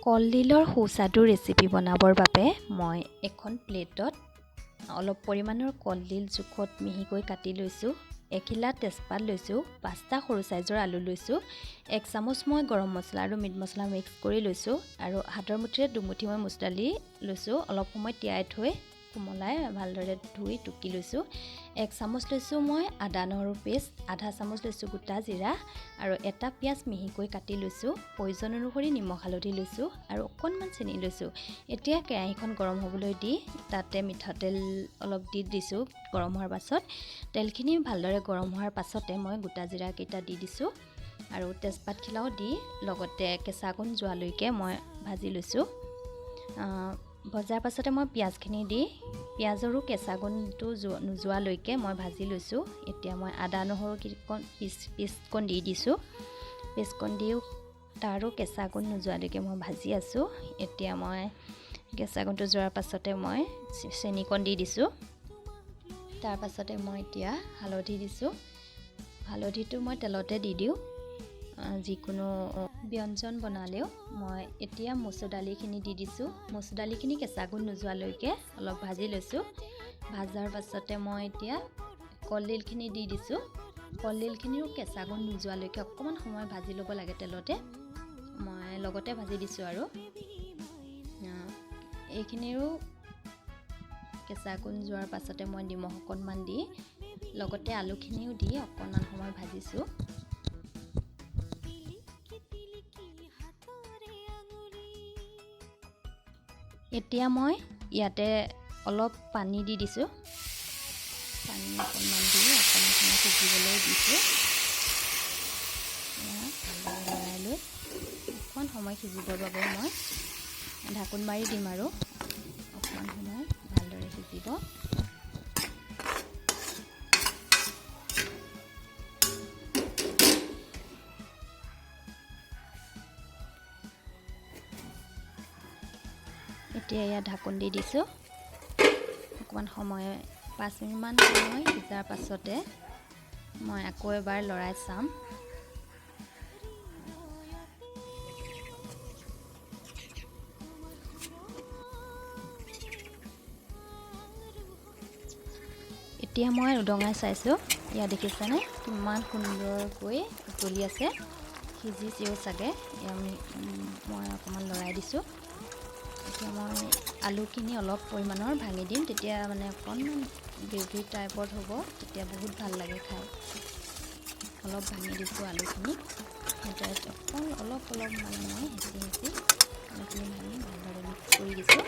কলডিলৰ সুস্বাদু ৰেচিপি বনাবৰ বাবে মই এখন প্লেটত অলপ পৰিমাণৰ কলডিল জোখত মিহিকৈ কাটি লৈছোঁ। এখিলা তেজপাত লৈছোঁ, 5টা সৰু সাইজৰ আলু লৈছোঁ, 1 চামুচ মই গৰম মছলা আৰু মিট মছলা মিক্স কৰি লৈছোঁ আৰু হাতৰ মুঠিৰে দুমুঠি মই মচুৰ দালি লৈছোঁ। অলপ সময় তিয়াই থৈ কোমলাই ভালদৰে ধুই টুকি লৈছোঁ। 1 চামুচ লৈছোঁ মই আদা নহৰু পেষ্ট, আধা চামুচ লৈছোঁ গোটা জিৰা আৰু এটা পিঁয়াজ মিহিকৈ কাটি লৈছোঁ। প্ৰয়োজন অনুসৰি নিমখ হালধি লৈছোঁ আৰু অকণমান চেনি লৈছোঁ। এতিয়া কেৰাহীখন গৰম হ'বলৈ দি তাতে মিঠাতেল অলপ দি দিছোঁ। গৰম হোৱাৰ পাছত তেলখিনি ভালদৰে গৰম হোৱাৰ পাছতে মই গোটা জিৰা কেইটা দি দিছোঁ আৰু তেজপাতখিলাও দি লগতে কেঁচা গুণ যোৱালৈকে মই ভাজি লৈছোঁ। ভজাৰ পাছতে মই পিঁয়াজখিনি দি পিঁয়াজৰো কেঁচা গুণটো নোযোৱালৈকে মই ভাজি লৈছোঁ। এতিয়া মই আদা নহৰু পেষ্টকণ দি দিছোঁ। পেষ্টকণ দিও তাৰো কেঁচা গুণ নোযোৱালৈকে মই ভাজি আছোঁ। এতিয়া মই কেঁচা গুণটো যোৱাৰ পাছতে মই চেনিকণ দি দিছোঁ। তাৰ পাছতে মই এতিয়া হালধি দিছোঁ। হালধিটো মই তেলতে দি দিওঁ। যিকোনো ব্যঞ্জন বনালেও মই এতিয়া মচুৰ দালিখিনি দি দিছোঁ। মচুৰ দালিখিনি কেঁচা গুণ নোযোৱালৈকে অলপ ভাজি লৈছোঁ। ভাজাৰ পাছতে মই এতিয়া কলডিলখিনি দি দিছোঁ। কলডিলখিনিও কেঁচা গুণ নোযোৱালৈকে অকণমান সময় ভাজি ল'ব লাগে তেলতে। মই লগতে ভাজি দিছোঁ আৰু এইখিনিৰো কেঁচা গুণ যোৱাৰ পাছতে মই নিমখ অকণমান দি লগতে আলুখিনিও দি অকণমান সময় ভাজিছোঁ। এতিয়া মই ইয়াতে অলপ পানী দি দিছোঁ। পানী অকণমান দি অকণমান সময় সিজিবলৈ দিছোঁ। ভালদৰে লৰাই লৈ অকণমান সময় সিজিবৰ বাবে মই ঢাকোন মাৰি দিম আৰু অকণমান সময় ভালদৰে সিজিব। এতিয়া ইয়াত ঢাকোন দি দিছোঁ। অকণমান সময় 5 মিনিটমান সময় সিজাৰ পাছতে মই আকৌ এবাৰ লৰাই চাম। এতিয়া মই উদঙাই চাইছোঁ। ইয়াত দেখিছেনে কিমান সুন্দৰকৈ উতলি আছে, সিজিছেও চাগে। মই অকণমান লৰাই দিছোঁ। এতিয়া মই আলুখিনি অলপ পৰিমাণৰ ভাঙি দিম, তেতিয়া মানে অকণমান গ্ৰেভি টাইপত হ'ব, তেতিয়া বহুত ভাল লাগে খাই। অলপ ভাঙি দিছোঁ আলুখিনি। অলপ মানে মই হেঁচি আলুখিনি ভাঙি ভালদৰে মিক্স কৰি দিছোঁ।